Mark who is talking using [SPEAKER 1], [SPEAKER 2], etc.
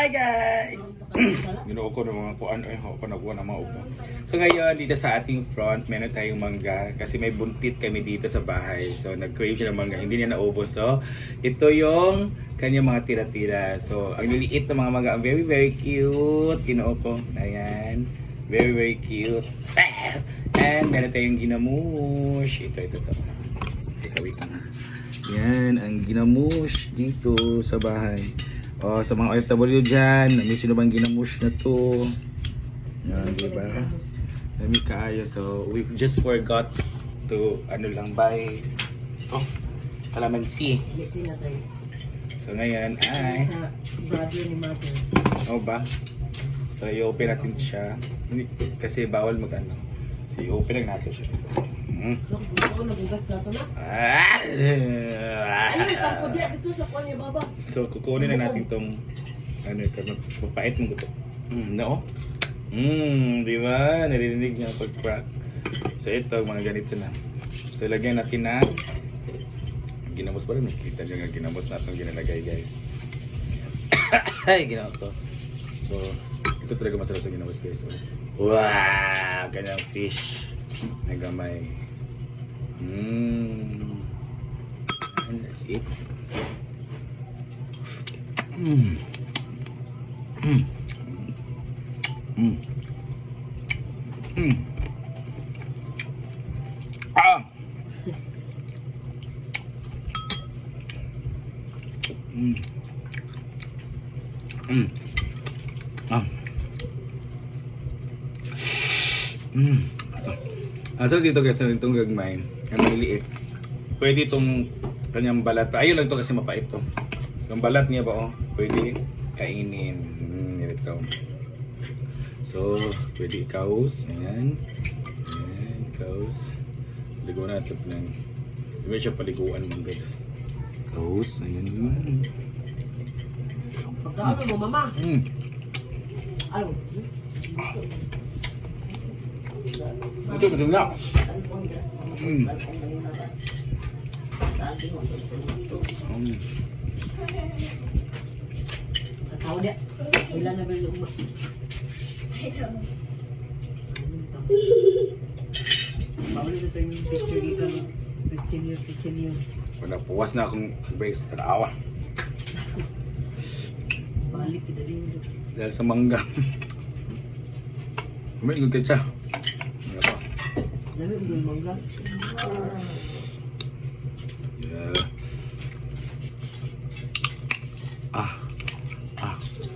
[SPEAKER 1] Hi guys! Ginoo ko ng mga kuan ay ako nagkuha ng mga upo. So ngayon dito sa ating front, meron tayong mangga kasi may buntit kami dito sa bahay. So nag-crave siya ng mangga, hindi niya naubos. So ito yung kanyang mga tira-tira. So ang liliit na mga mangga, very very cute. Ginoo ko. Ayan. Very very cute. And meron tayong ginamush. Ito. Wait na. Yan, ang ginamush dito sa bahay. O, sa mga OFW dyan, may sino bang ginamush na to? Yan, diba? Dami kaayo. So, we just forgot to, buy, kalamansi. So, ngayon ay,
[SPEAKER 2] Sa brother ni Mother.
[SPEAKER 1] ba? So, i-open natin siya. Kasi bawal mag-ano. So, i-open lang natin siya.
[SPEAKER 2] Oo, nagugas ka ito na. Ayun, tapos dito sa kanya, baba.
[SPEAKER 1] So, kukunin na natin itong mapait mong gusto. No? Di ba? Narinig niya pag-crack. So, ito, mga ganito na. So, lagyan natin na ginamos pa rin. Makikita nyo nga ginamos natin ginalagay, guys. Ay, ginamos to. So, ito talaga masarap sa ginamos, guys. So, wow! Kanyang fish na gamay. And that's it. Ah. Asal dito kasi itong gagmay, ang maliliit. Pwede itong kanyang balat. Ayun lang to kasi mapait to. Yung balat niya ba pwede kainin. Ito. So, pwede ikaws. Ayan. Ayan, ikaws. Paligo natin ng. Hindi siya paliguan mong gad. Ikaws. Ayan.
[SPEAKER 2] Pagkaano mo, mama? Ayaw.
[SPEAKER 1] Ito, betul na.
[SPEAKER 2] Katawa dia. Wala na ba yung uma? Bawal na ito yung picture dito. Picture.
[SPEAKER 1] Wala, puwas na akong brace. Tarawa.
[SPEAKER 2] Balik kita din.
[SPEAKER 1] Dahil sa mangga. May gugit siya.
[SPEAKER 2] Dami mo yung mangga.
[SPEAKER 1] Yeah.